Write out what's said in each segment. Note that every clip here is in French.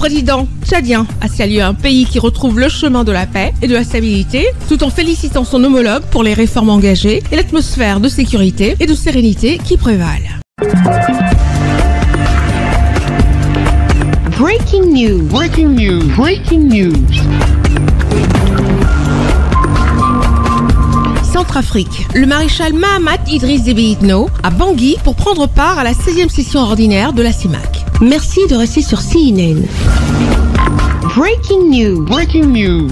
président tchadien a salué un pays qui retrouve le chemin de la paix et de la stabilité, tout en félicitant son homologue pour les réformes engagées et l'atmosphère de sécurité et de sérénité qui prévalent. Breaking news. Breaking news. Breaking news. Centrafrique. Le maréchal Mahamat Idriss Déby Itno à Bangui pour prendre part à la 16e session ordinaire de la CIMAC. Merci de rester sur CNN. Breaking news. Breaking news.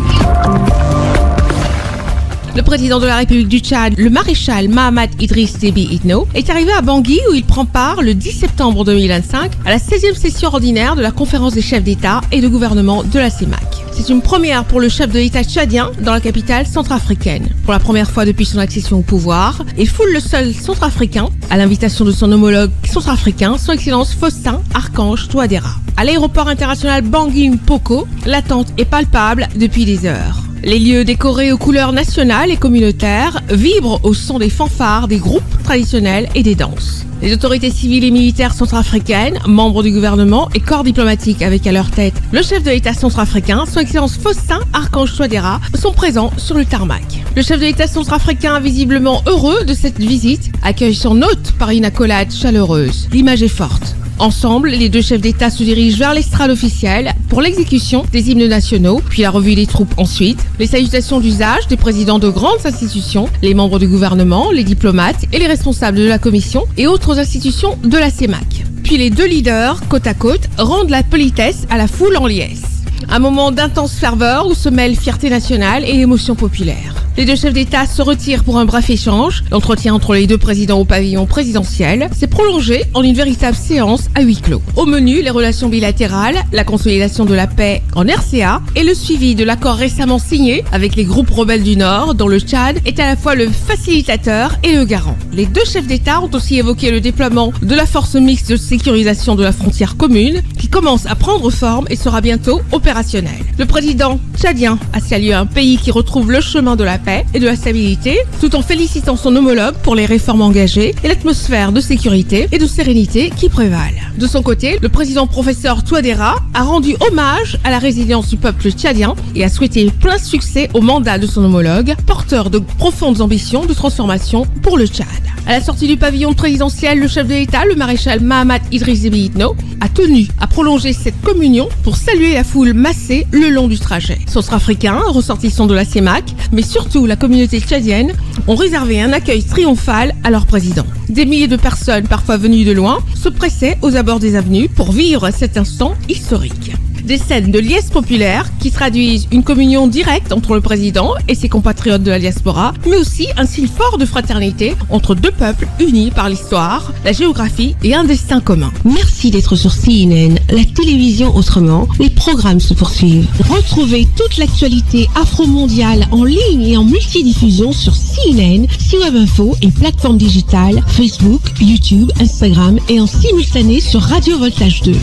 Le président de la République du Tchad, le maréchal Mahamat Idriss Déby Itno, est arrivé à Bangui où il prend part le 10 septembre 2025 à la 16e session ordinaire de la conférence des chefs d'État et de gouvernement de la CIMAC. C'est une première pour le chef de l'État tchadien dans la capitale centrafricaine. Pour la première fois depuis son accession au pouvoir, il foule le sol centrafricain à l'invitation de son homologue centrafricain, son Excellence Faustin Archange Touadéra. À l'aéroport international Bangui-Mpoko, l'attente est palpable depuis des heures. Les lieux décorés aux couleurs nationales et communautaires vibrent au son des fanfares, des groupes traditionnels et des danses. Les autorités civiles et militaires centrafricaines, membres du gouvernement et corps diplomatique avec à leur tête le chef de l'État centrafricain, son Excellence Faustin Archange Touadéra, sont présents sur le tarmac. Le chef de l'État centrafricain, visiblement heureux de cette visite, accueille son hôte par une accolade chaleureuse. L'image est forte. Ensemble, les deux chefs d'État se dirigent vers l'estrade officielle pour l'exécution des hymnes nationaux, puis la revue des troupes ensuite, les salutations d'usage des présidents de grandes institutions, les membres du gouvernement, les diplomates et les responsables de la commission et autres institutions de la CIMAC. Puis les deux leaders, côte à côte, rendent la politesse à la foule en liesse. Un moment d'intense ferveur où se mêlent fierté nationale et émotion populaire. Les deux chefs d'État se retirent pour un bref échange. L'entretien entre les deux présidents au pavillon présidentiel s'est prolongé en une véritable séance à huis clos. Au menu, les relations bilatérales, la consolidation de la paix en RCA et le suivi de l'accord récemment signé avec les groupes rebelles du Nord, dont le Tchad est à la fois le facilitateur et le garant. Les deux chefs d'État ont aussi évoqué le déploiement de la force mixte de sécurisation de la frontière commune qui commence à prendre forme et sera bientôt opérationnelle. Le président tchadien a salué un pays qui retrouve le chemin de la paix et de la stabilité, tout en félicitant son homologue pour les réformes engagées et l'atmosphère de sécurité et de sérénité qui prévalent. De son côté, le président professeur Touadéra a rendu hommage à la résilience du peuple tchadien et a souhaité plein succès au mandat de son homologue, porteur de profondes ambitions de transformation pour le Tchad. À la sortie du pavillon présidentiel, le chef de l'État, le maréchal Mahamat Idriss Déby Itno, a tenu à prolonger cette communion pour saluer la foule massée le long du trajet. Centrafricains, ressortissants de la CIMAC, mais surtout la communauté tchadienne, ont réservé un accueil triomphal à leur président. Des milliers de personnes, parfois venues de loin, se pressaient aux abords des avenues pour vivre cet instant historique. Des scènes de liesse populaire qui traduisent une communion directe entre le président et ses compatriotes de la diaspora, mais aussi un signe fort de fraternité entre deux peuples unis par l'histoire, la géographie et un destin commun. Merci d'être sur CNN, la télévision autrement. Les programmes se poursuivent. Retrouvez toute l'actualité afro-mondiale en ligne et en multidiffusion sur CNN, C-Web Info et plateformes digitales, Facebook, YouTube, Instagram et en simultané sur Radio Voltage 2.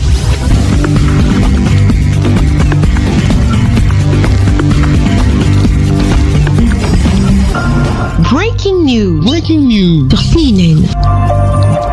Breaking news. Breaking news. Sur CNN.